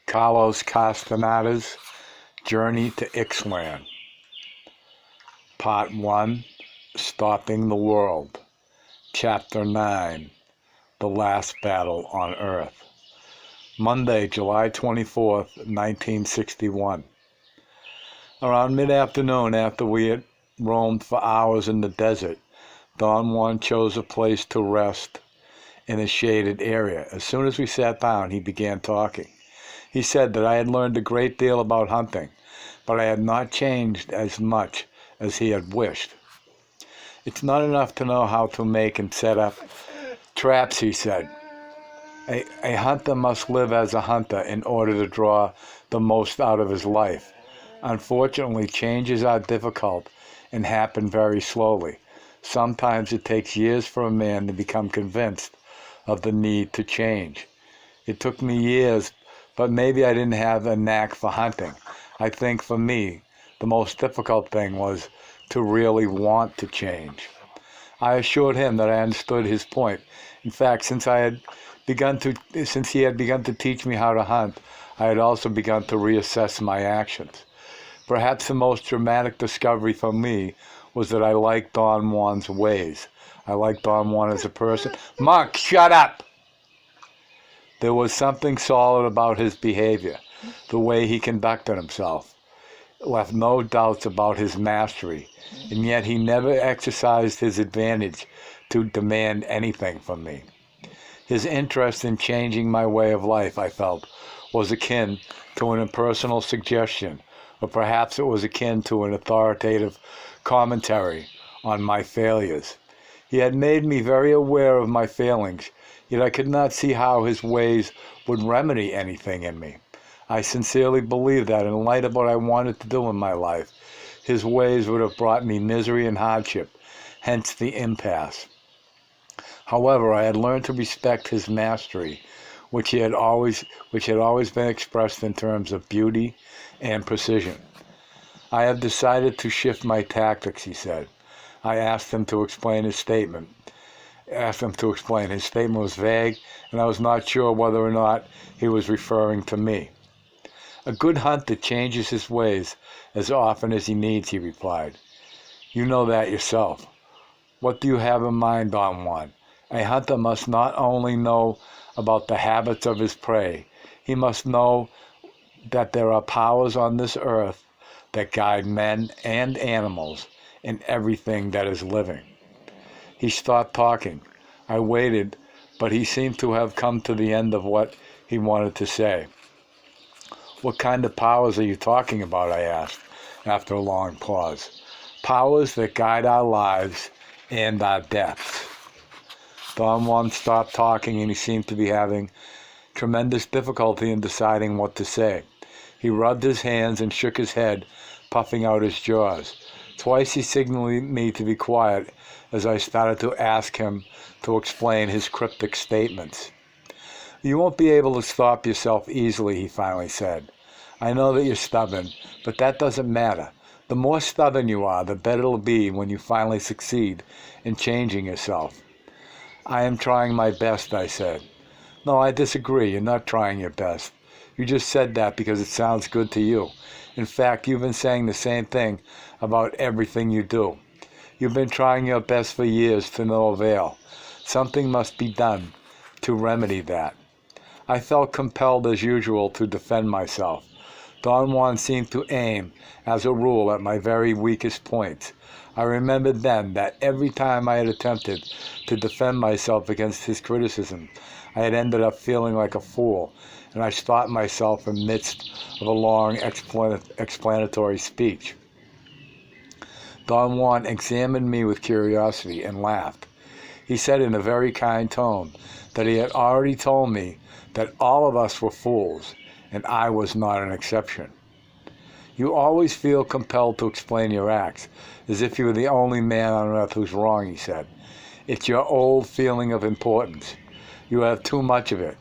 Carlos Castaneda's Journey to Ixtlan. Part 1, Stopping the World. Chapter 9, The Last Battle on Earth. Monday, July 24th, 1961. Around mid-afternoon, after we had roamed for hours in the desert, Don Juan chose a place to rest in a shaded area. As soon as we sat down, he began talking. He said that I had learned a great deal about hunting, but I had not changed as much as he had wished. It's not enough to know how to make and set up traps, he said. A hunter must live as a hunter in order to draw the most out of his life. Unfortunately, changes are difficult and happen very slowly. Sometimes it takes years for a man to become convinced of the need to change. It took me years, but maybe I didn't have a knack for hunting. I think for me, the most difficult thing was to really want to change. I assured him that I understood his point. In fact, since he had begun to teach me how to hunt, I had also begun to reassess my actions. Perhaps the most dramatic discovery for me was that I liked Don Juan's ways. I liked Don Juan as a person. Monk, shut up! There was something solid about his behavior. The way he conducted himself left no doubts about his mastery, and yet he never exercised his advantage to demand anything from me. His interest in changing my way of life, I felt, was akin to an impersonal suggestion, or perhaps it was akin to an authoritative commentary on my failures. He had made me very aware of my failings, yet I could not see how his ways would remedy anything in me. I sincerely believed that in light of what I wanted to do in my life, his ways would have brought me misery and hardship, hence the impasse. However, I had learned to respect his mastery, which had always been expressed in terms of beauty and precision. I have decided to shift my tactics, he said. I asked him to explain his statement. His statement was vague, and I was not sure whether or not he was referring to me. A good hunter changes his ways as often as he needs, he replied. You know that yourself. What do you have in mind, Don Juan? A hunter must not only know about the habits of his prey, he must know that there are powers on this earth that guide men and animals in everything that is living. He stopped talking. I waited, but he seemed to have come to the end of what he wanted to say. What kind of powers are you talking about? I asked, after a long pause. Powers that guide our lives and our deaths. Don Juan stopped talking, and he seemed to be having tremendous difficulty in deciding what to say. He rubbed his hands and shook his head, puffing out his jaws. Twice he signaled me to be quiet as I started to ask him to explain his cryptic statements. You won't be able to stop yourself easily, he finally said. I know that you're stubborn, but that doesn't matter. The more stubborn you are, the better it'll be when you finally succeed in changing yourself. I am trying my best, I said. No, I disagree. You're not trying your best. You just said that because it sounds good to you. In fact, you've been saying the same thing about everything you do. You've been trying your best for years to no avail. Something must be done to remedy that. I felt compelled as usual to defend myself. Don Juan seemed to aim, as a rule, at my very weakest points. I remembered then that every time I had attempted to defend myself against his criticism, I had ended up feeling like a fool, and I stopped myself in the midst of a long explanatory speech. Don Juan examined me with curiosity and laughed. He said in a very kind tone that he had already told me that all of us were fools, and I was not an exception. You always feel compelled to explain your acts, as if you were the only man on earth who's wrong, he said. It's your old feeling of importance. You have too much of it.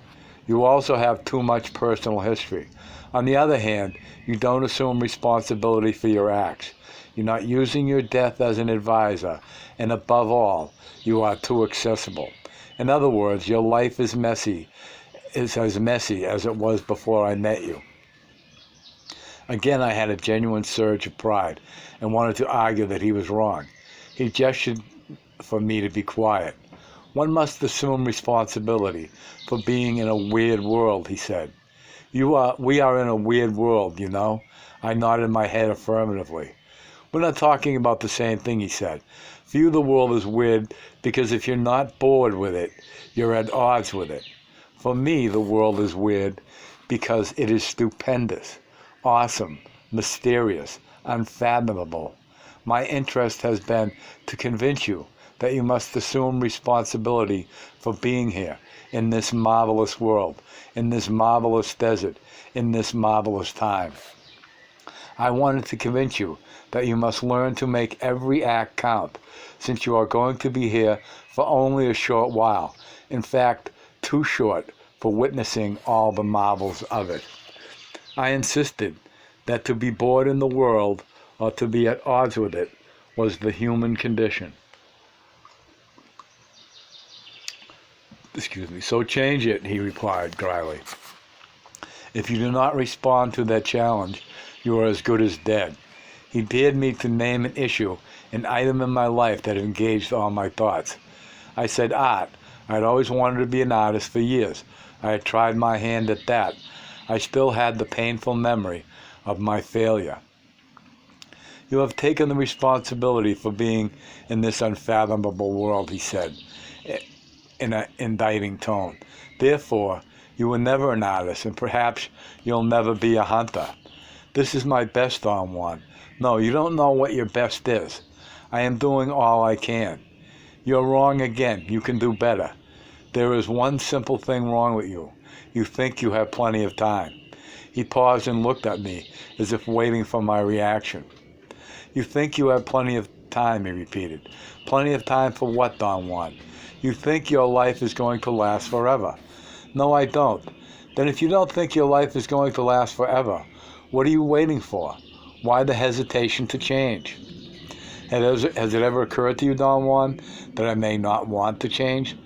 You also have too much personal history. On the other hand, you don't assume responsibility for your acts. You're not using your death as an advisor, and above all, you are too accessible. In other words, your life is messy is as messy as it was before I met you. Again, I had a genuine surge of pride and wanted to argue that he was wrong. He gestured for me to be quiet. One must assume responsibility for being in a weird world, he said. We are in a weird world, you know. I nodded my head affirmatively. We're not talking about the same thing, he said. For you, the world is weird because if you're not bored with it, you're at odds with it. For me, the world is weird because it is stupendous, awesome, mysterious, unfathomable. My interest has been to convince you that you must assume responsibility for being here in this marvelous world, in this marvelous desert, in this marvelous time. I wanted to convince you that you must learn to make every act count, since you are going to be here for only a short while, in fact, too short for witnessing all the marvels of it. I insisted that to be bored in the world, or to be at odds with it, was the human condition. So change it, he replied dryly. If you do not respond to that challenge, you are as good as dead. He dared me to name an issue, an item in my life that engaged all my thoughts. I said art. I had always wanted to be an artist for years. I had tried my hand at that. I still had the painful memory of my failure. You have taken the responsibility for being in this unfathomable world, he said, in an indicting tone. Therefore, you were never an artist, and perhaps you'll never be a hunter. This is my best, Don Juan. No, you don't know what your best is. I am doing all I can. You're wrong again. You can do better. There is one simple thing wrong with you. You think you have plenty of time. He paused and looked at me, as if waiting for my reaction. You think you have plenty of time, he repeated. Plenty of time for what, Don Juan? You think your life is going to last forever. No, I don't. Then if you don't think your life is going to last forever, what are you waiting for? Why the hesitation to change? Has it ever occurred to you, Don Juan, that I may not want to change?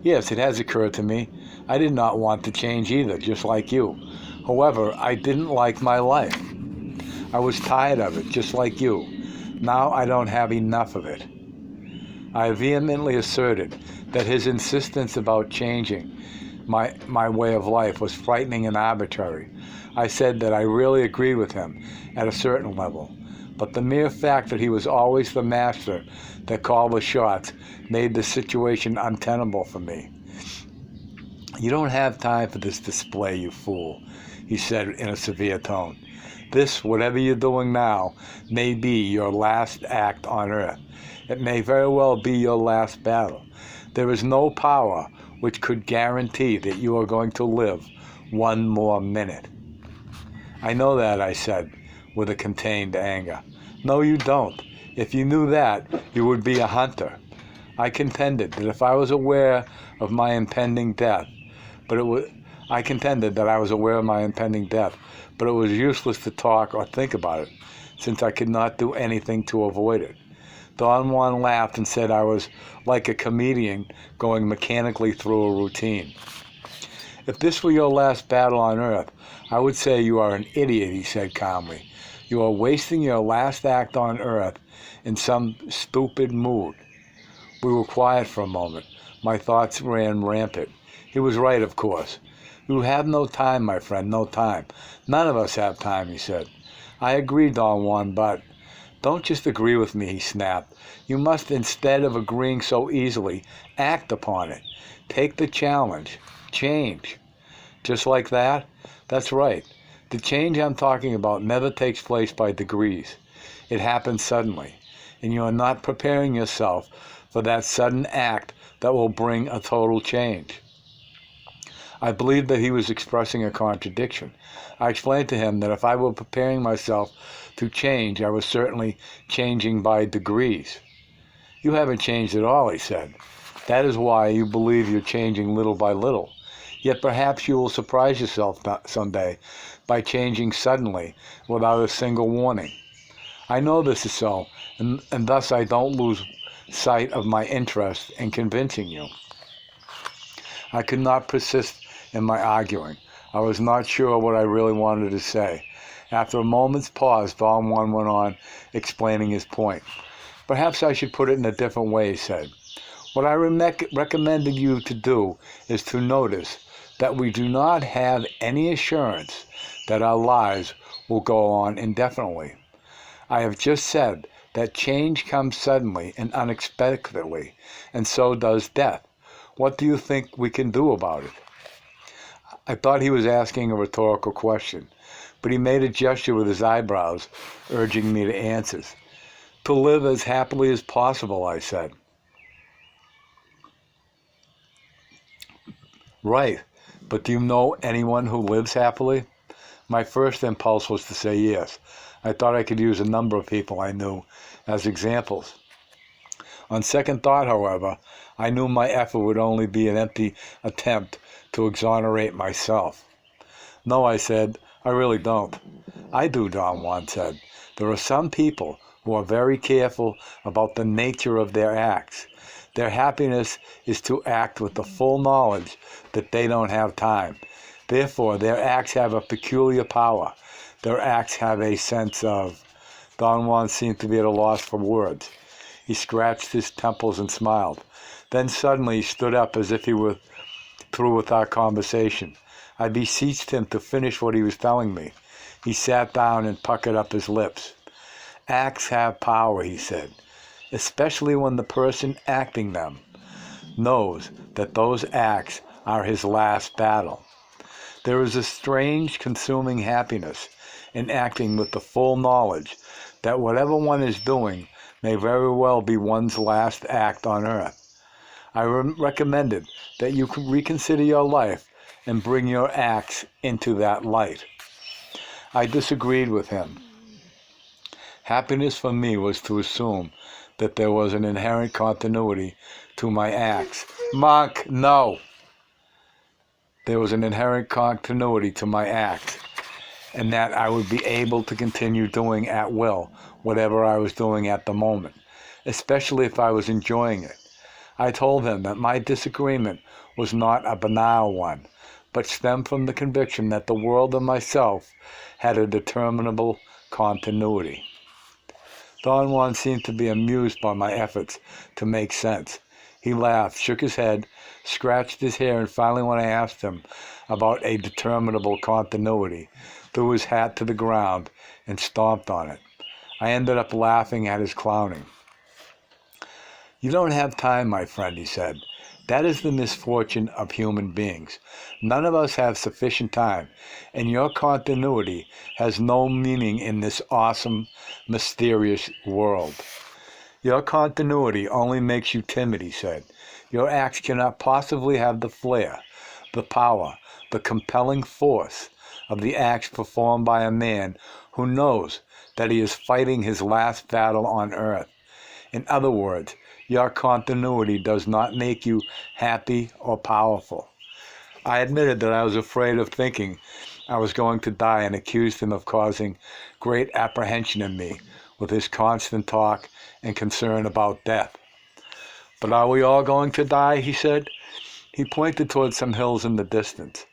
Yes, it has occurred to me. I did not want to change either, just like you. However, I didn't like my life. I was tired of it, just like you. Now I don't have enough of it. I vehemently asserted that his insistence about changing my way of life was frightening and arbitrary. I said that I really agreed with him at a certain level, but the mere fact that he was always the master that called the shots made the situation untenable for me. You don't have time for this display, you fool, he said in a severe tone. This, whatever you're doing now, may be your last act on earth. It may very well be your last battle. There is no power which could guarantee that you are going to live one more minute. I know that, I said, with a contained anger. No, you don't. If you knew that, you would be a hunter. I contended that if I was aware of my impending death, I contended that I was aware of my impending death, but it was useless to talk or think about it, since I could not do anything to avoid it. Don Juan laughed and said I was like a comedian going mechanically through a routine. If this were your last battle on earth, I would say you are an idiot, he said calmly. You are wasting your last act on earth in some stupid mood. We were quiet for a moment. My thoughts ran rampant. He was right, of course. You have no time, my friend, no time. None of us have time, he said. I agree, Don Juan, but... Don't just agree with me, he snapped. You must, instead of agreeing so easily, act upon it. Take the challenge. Change. Just like that? That's right. The change I'm talking about never takes place by degrees. It happens suddenly, and you are not preparing yourself for that sudden act that will bring a total change. I believed that he was expressing a contradiction. I explained to him that if I were preparing myself to change, I was certainly changing by degrees. You haven't changed at all, he said. That is why you believe you're changing little by little. Yet perhaps you will surprise yourself someday by changing suddenly without a single warning. I know this is so, and thus I don't lose sight of my interest in convincing you. I could not persist in my arguing. I was not sure what I really wanted to say. After a moment's pause, Don Juan went on, explaining his point. Perhaps I should put it in a different way, he said. What I recommended you to do is to notice that we do not have any assurance that our lives will go on indefinitely. I have just said that change comes suddenly and unexpectedly, and so does death. What do you think we can do about it? I thought he was asking a rhetorical question, but he made a gesture with his eyebrows, urging me to answer. To live as happily as possible, I said. Right, but do you know anyone who lives happily? My first impulse was to say yes. I thought I could use a number of people I knew as examples. On second thought, however, I knew my effort would only be an empty attempt to exonerate myself. No, I said, I really don't. I do, Don Juan said. There are some people who are very careful about the nature of their acts. Their happiness is to act with the full knowledge that they don't have time. Therefore, their acts have a peculiar power. Their acts have a sense of... Don Juan seemed to be at a loss for words. He scratched his temples and smiled. Then suddenly he stood up as if he were through with our conversation. I beseeched him to finish what he was telling me. He sat down and puckered up his lips. Acts have power, he said, especially when the person acting them knows that those acts are his last battle. There is a strange, consuming happiness in acting with the full knowledge that whatever one is doing may very well be one's last act on earth. I recommended that you reconsider your life and bring your acts into that light. I disagreed with him. Happiness for me was to assume that there was an inherent continuity to my acts. Monk, no! There was an inherent continuity to my acts, and that I would be able to continue doing at will whatever I was doing at the moment, especially if I was enjoying it. I told him that my disagreement was not a banal one, but stemmed from the conviction that the world and myself had a determinable continuity. Don Juan seemed to be amused by my efforts to make sense. He laughed, shook his head, scratched his hair, and finally, when I asked him about a determinable continuity, threw his hat to the ground and stomped on it. I ended up laughing at his clowning. You don't have time, my friend, he said. That is the misfortune of human beings. None of us have sufficient time, and your continuity has no meaning in this awesome, mysterious world. Your continuity only makes you timid, he said. Your acts cannot possibly have the flair, the power, the compelling force of the acts performed by a man who knows that he is fighting his last battle on earth. In other words, your continuity does not make you happy or powerful. I admitted that I was afraid of thinking I was going to die and accused him of causing great apprehension in me with his constant talk and concern about death. But are we all going to die, he said. He pointed towards some hills in the distance.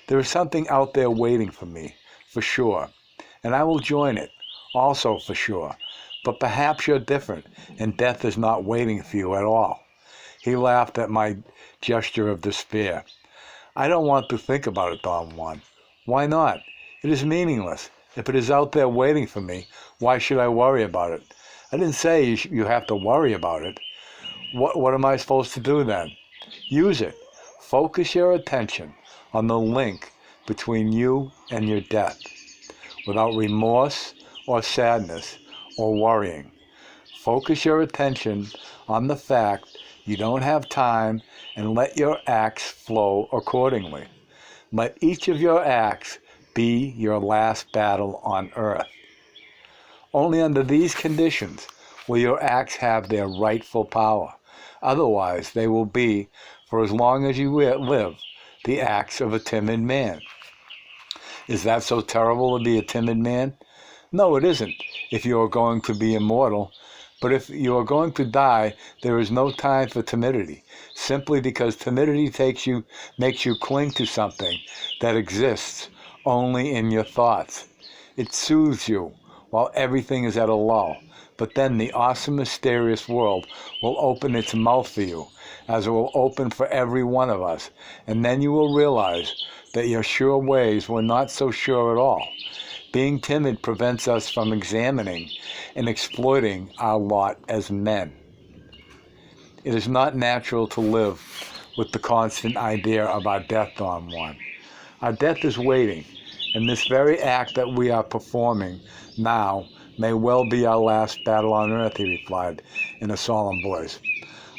There is something out there waiting for me, for sure, and I will join it, also for sure. But perhaps you're different, and death is not waiting for you at all. He laughed at my gesture of despair. I don't want to think about it, Don Juan. Why not? It is meaningless. If it is out there waiting for me, why should I worry about it? I didn't say you have to worry about it. What am I supposed to do then? Use it. Focus your attention on the link between you and your death, without remorse or sadness or worrying. Focus your attention on the fact you don't have time and let your acts flow accordingly. Let each of your acts be your last battle on earth. Only under these conditions will your acts have their rightful power. Otherwise, they will be, for as long as you live, the acts of a timid man. Is that so terrible to be a timid man? No, it isn't, if you are going to be immortal. But if you are going to die, there is no time for timidity, simply because timidity makes you cling to something that exists only in your thoughts. It soothes you while everything is at a lull. But then the awesome, mysterious world will open its mouth for you, as it will open for every one of us, and then you will realize that your sure ways were not so sure at all. Being timid prevents us from examining and exploiting our lot as men. It is not natural to live with the constant idea of our death, Don Juan. Our death is waiting, and this very act that we are performing now may well be our last battle on earth, he replied in a solemn voice.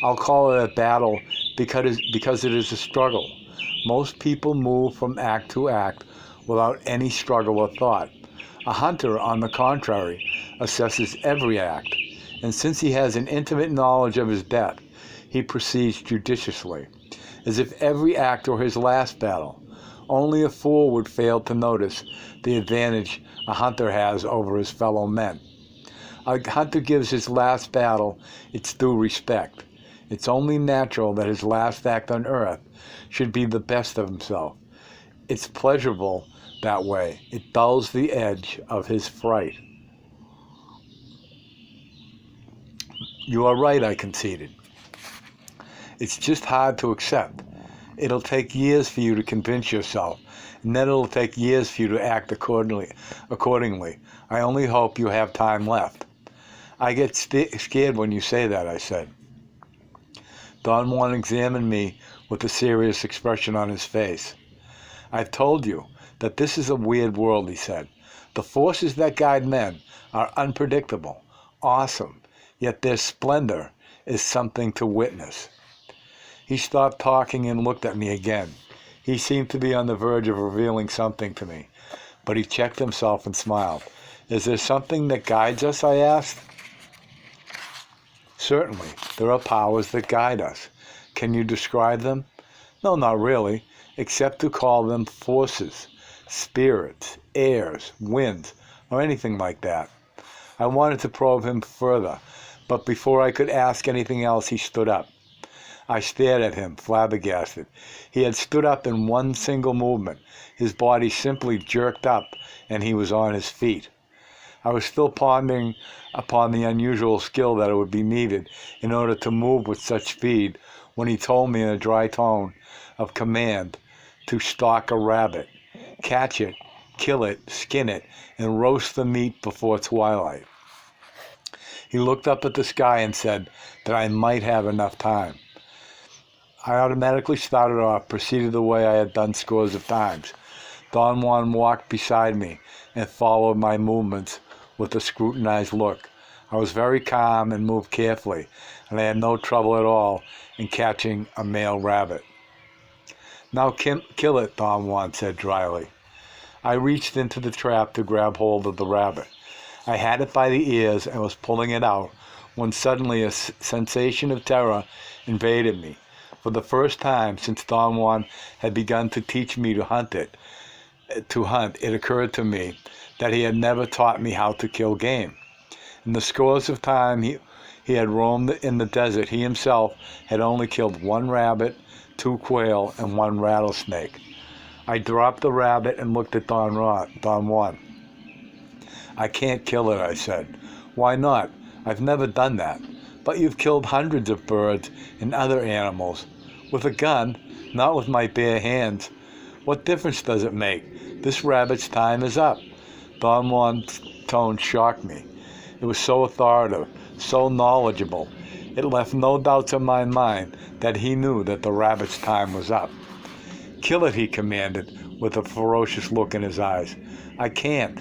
I'll call it a battle because it is a struggle. Most people move from act to act without any struggle or thought. A hunter, on the contrary, assesses every act, and since he has an intimate knowledge of his death, he proceeds judiciously, as if every act were his last battle. Only a fool would fail to notice the advantage a hunter has over his fellow men. A hunter gives his last battle its due respect. It's only natural that his last act on earth should be the best of himself. It's pleasurable that way. It dulls the edge of his fright. You are right, I conceded. It's just hard to accept. It'll take years for you to convince yourself, and then it'll take years for you to act accordingly. I only hope you have time left. I get scared when you say that, I said. Don Juan examined me with a serious expression on his face. I've told you that this is a weird world, he said. The forces that guide men are unpredictable, awesome, yet their splendor is something to witness. He stopped talking and looked at me again. He seemed to be on the verge of revealing something to me, but he checked himself and smiled. Is there something that guides us, I asked. Certainly, there are powers that guide us. Can you describe them? No, not really, except to call them forces, spirits, airs, winds, or anything like that. I wanted to probe him further, but before I could ask anything else, he stood up. I stared at him, flabbergasted. He had stood up in one single movement. His body simply jerked up, and he was on his feet. I was still pondering upon the unusual skill that would be needed in order to move with such speed when he told me in a dry tone of command to stalk a rabbit, catch it, kill it, skin it, and roast the meat before twilight. He looked up at the sky and said that I might have enough time. I automatically started off, proceeded the way I had done scores of times. Don Juan walked beside me and followed my movements with a scrutinized look. I was very calm and moved carefully, and I had no trouble at all in catching a male rabbit. Now kill it, Don Juan said dryly. I reached into the trap to grab hold of the rabbit. I had it by the ears and was pulling it out when suddenly a sensation of terror invaded me. For the first time since Don Juan had begun to teach me to hunt, it occurred to me that he had never taught me how to kill game. In the scores of times he had roamed in the desert, he himself had only killed one rabbit, 2 quail, and 1 rattlesnake. I dropped the rabbit and looked at Don Juan. I can't kill it, I said. Why not? I've never done that. But you've killed hundreds of birds and other animals. With a gun, not with my bare hands. What difference does it make? This rabbit's time is up. Don Juan's tone shocked me. It was so authoritative, so knowledgeable. It left no doubts in my mind that he knew that the rabbit's time was up. Kill it, he commanded, with a ferocious look in his eyes. I can't.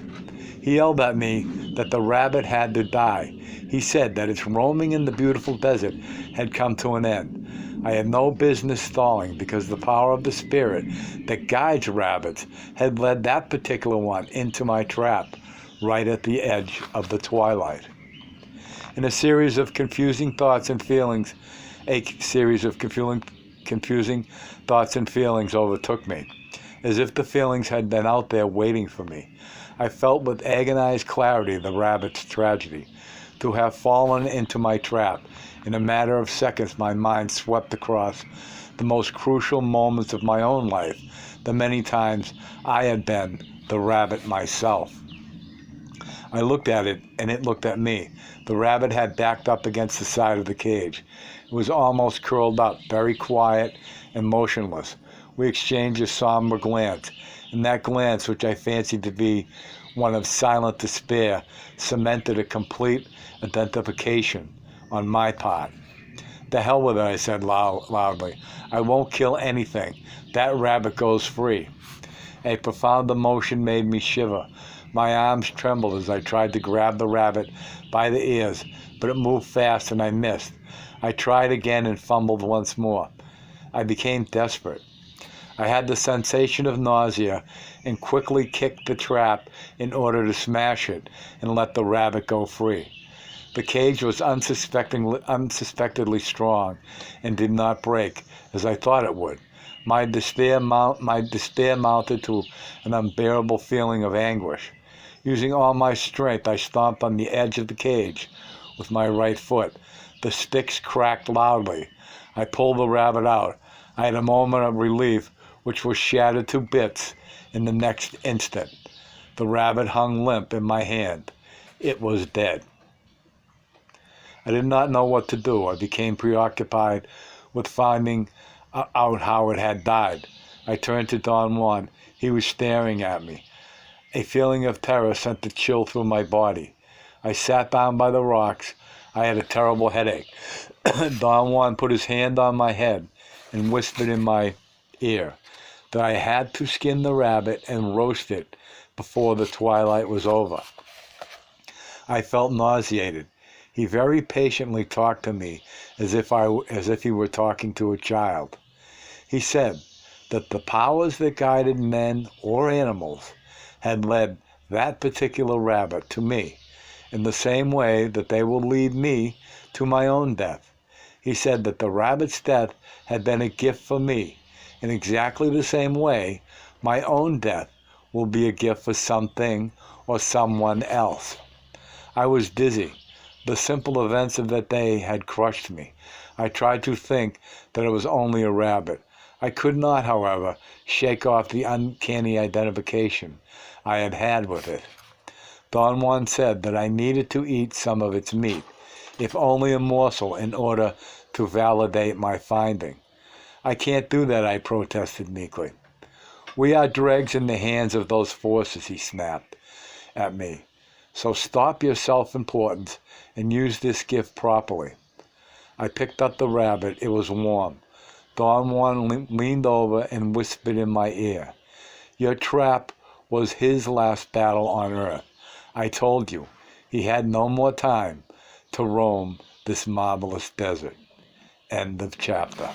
He yelled at me that the rabbit had to die. He said that its roaming in the beautiful desert had come to an end. I had no business stalling because the power of the spirit that guides rabbits had led that particular one into my trap right at the edge of the twilight. In a series of confusing thoughts and feelings overtook me, as if the feelings had been out there waiting for me. I felt with agonized clarity the rabbit's tragedy. to have fallen into my trap. In a matter of seconds, my mind swept across the most crucial moments of my own life, the many times I had been the rabbit myself. I looked at it, and it looked at me. The rabbit had backed up against the side of the cage. It was almost curled up, very quiet and motionless. We exchanged a somber glance, and that glance, which I fancied to be one of silent despair, cemented a complete identification on my part. "The hell with it," I said loudly. "I won't kill anything. That rabbit goes free." A profound emotion made me shiver. My arms trembled as I tried to grab the rabbit by the ears, but it moved fast and I missed. I tried again and fumbled once more. I became desperate. I had the sensation of nausea and quickly kicked the trap in order to smash it and let the rabbit go free. The cage was unsuspectedly strong and did not break, as I thought it would. My despair mounted to an unbearable feeling of anguish. Using all my strength, I stomped on the edge of the cage with my right foot. The sticks cracked loudly. I pulled the rabbit out. I had a moment of relief, which was shattered to bits in the next instant. The rabbit hung limp in my hand. It was dead. I did not know what to do. I became preoccupied with finding out how it had died. I turned to Don Juan. He was staring at me. A feeling of terror sent a chill through my body. I sat down by the rocks. I had a terrible headache. Don Juan put his hand on my head and whispered in my ear that I had to skin the rabbit and roast it before the twilight was over. I felt nauseated. He very patiently talked to me as if he were talking to a child. He said that the powers that guided men or animals had led that particular rabbit to me in the same way that they will lead me to my own death. He said that the rabbit's death had been a gift for me. In exactly the same way, my own death will be a gift for something or someone else. I was dizzy. The simple events of that day had crushed me. I tried to think that it was only a rabbit. I could not, however, shake off the uncanny identification I had had with it. Don Juan said that I needed to eat some of its meat, if only a morsel, in order to validate my finding. "I can't do that," I protested meekly. "We are dregs in the hands of those forces," he snapped at me. "So stop your self-importance and use this gift properly." I picked up the rabbit. It was warm. Don Juan leaned over and whispered in my ear, "Your trap was his last battle on earth. I told you, he had no more time to roam this marvelous desert." End of chapter.